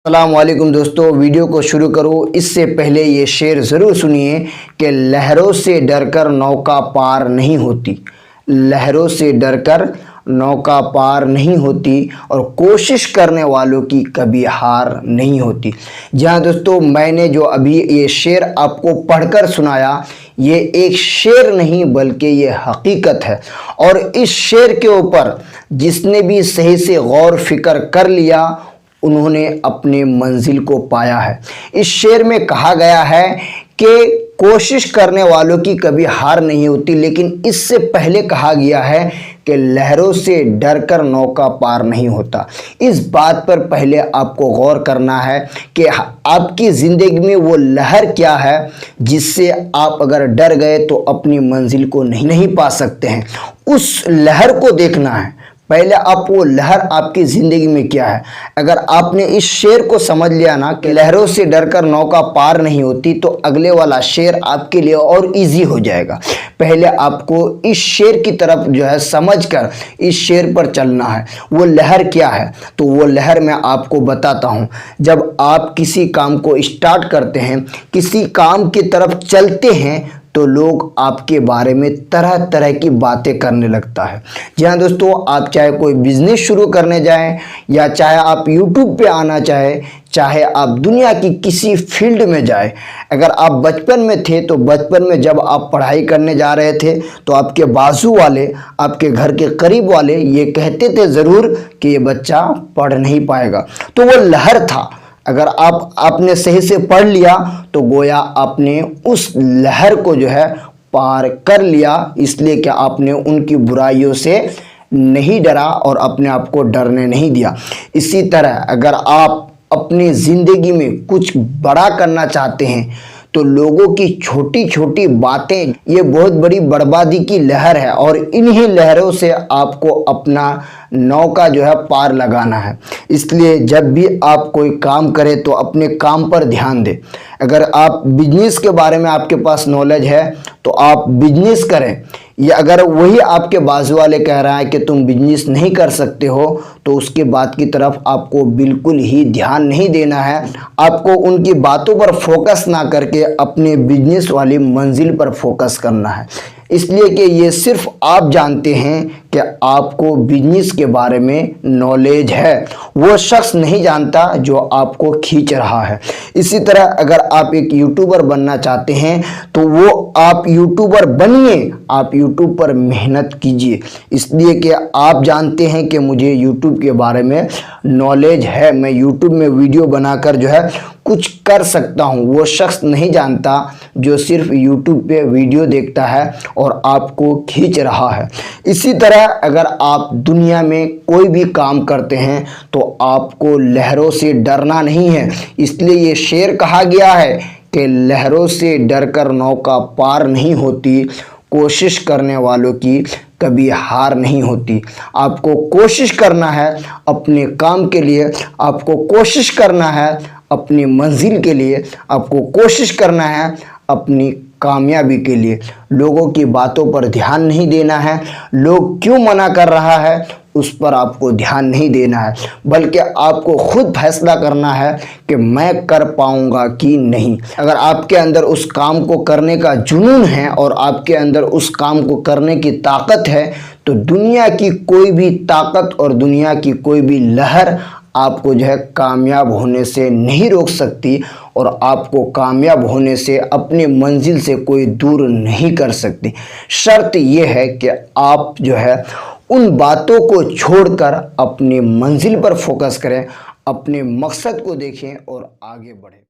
अस्सलामुअलैकुम दोस्तों, वीडियो को शुरू करो इससे पहले ये शेर ज़रूर सुनिए कि लहरों से डरकर नौका पार नहीं होती। लहरों से डरकर नौका पार नहीं होती और कोशिश करने वालों की कभी हार नहीं होती। जी हाँ दोस्तों, मैंने जो अभी ये शेर आपको पढ़कर सुनाया, ये एक शेर नहीं बल्कि ये हकीकत है। और इस शेर के ऊपर जिसने भी सही से गौर फिक्र कर लिया, उन्होंने अपने मंजिल को पाया है। इस शेर में कहा गया है कि कोशिश करने वालों की कभी हार नहीं होती, लेकिन इससे पहले कहा गया है कि लहरों से डरकर नौका पार नहीं होता। इस बात पर पहले आपको गौर करना है कि आपकी ज़िंदगी में वो लहर क्या है जिससे आप अगर डर गए तो अपनी मंजिल को नहीं पा सकते हैं। उस लहर को देखना है। पहले आप वो लहर आपकी ज़िंदगी में क्या है। अगर आपने इस शेर को समझ लिया ना कि लहरों से डरकर नौका पार नहीं होती, तो अगले वाला शेर आपके लिए और इजी हो जाएगा। पहले आपको इस शेर की तरफ जो है समझकर इस शेर पर चलना है। वो लहर क्या है, तो वो लहर मैं आपको बताता हूँ। जब आप किसी काम को स्टार्ट करते हैं, किसी काम की तरफ चलते हैं, तो लोग आपके बारे में तरह तरह की बातें करने लगता है। जी हाँ दोस्तों, आप चाहे कोई बिजनेस शुरू करने जाएं या चाहे आप यूट्यूब पे आना चाहे आप दुनिया की किसी फील्ड में जाएं। अगर आप बचपन में थे तो बचपन में जब आप पढ़ाई करने जा रहे थे तो आपके बाजू वाले, आपके घर के करीब वाले ये कहते थे ज़रूर कि ये बच्चा पढ़ नहीं पाएगा। तो वो लहर था। अगर आपने सही से पढ़ लिया तो गोया आपने उस लहर को जो है पार कर लिया, इसलिए कि आपने उनकी बुराइयों से नहीं डरा और अपने आप को डरने नहीं दिया। इसी तरह अगर आप अपनी ज़िंदगी में कुछ बड़ा करना चाहते हैं तो लोगों की छोटी छोटी बातें ये बहुत बड़ी बर्बादी की लहर है, और इन्हीं लहरों से आपको अपना नौका जो है पार लगाना है। इसलिए जब भी आप कोई काम करें तो अपने काम पर ध्यान दें। अगर आप बिजनेस के बारे में आपके पास नॉलेज है तो आप बिजनेस करें, या अगर वही आपके बाजू वाले कह रहा है कि तुम बिजनेस नहीं कर सकते हो, तो उसके बात की तरफ आपको बिल्कुल ही ध्यान नहीं देना है। आपको उनकी बातों पर फोकस ना करके अपने बिजनेस वाली मंजिल पर फोकस करना है। इसलिए कि ये सिर्फ आप जानते हैं कि आपको बिजनेस के बारे में नॉलेज है, वो शख्स नहीं जानता जो आपको खींच रहा है। इसी तरह अगर आप एक यूट्यूबर बनना चाहते हैं तो वो आप यूट्यूबर बनिए, आप यूट्यूब पर मेहनत कीजिए, इसलिए कि आप जानते हैं कि मुझे यूट्यूब के बारे में नॉलेज है, मैं यूट्यूब में वीडियो बनाकर जो है कुछ कर सकता हूँ। वो शख्स नहीं जानता जो सिर्फ यूट्यूब पे वीडियो देखता है और आपको खींच रहा है। इसी तरह अगर आप दुनिया में कोई भी काम करते हैं तो आपको लहरों से डरना नहीं है। इसलिए ये शेर कहा गया है कि लहरों से डरकर नौका पार नहीं होती, कोशिश करने वालों की कभी हार नहीं होती। आपको कोशिश करना है अपने काम के लिए, आपको कोशिश करना है अपनी मंजिल के लिए, आपको कोशिश करना है अपनी कामयाबी के लिए। लोगों की बातों पर ध्यान नहीं देना है। लोग क्यों मना कर रहा है उस पर आपको ध्यान नहीं देना है, बल्कि आपको खुद फैसला करना है कि मैं कर पाऊंगा कि नहीं। अगर आपके अंदर उस काम को करने का जुनून है और आपके अंदर उस काम को करने की ताकत है, तो दुनिया की कोई भी ताकत और दुनिया की कोई भी लहर आपको जो है कामयाब होने से नहीं रोक सकती, और आपको कामयाब होने से अपनी मंजिल से कोई दूर नहीं कर सकती। शर्त यह है कि आप जो है उन बातों को छोड़कर अपनी मंजिल पर फोकस करें, अपने मकसद को देखें और आगे बढ़ें।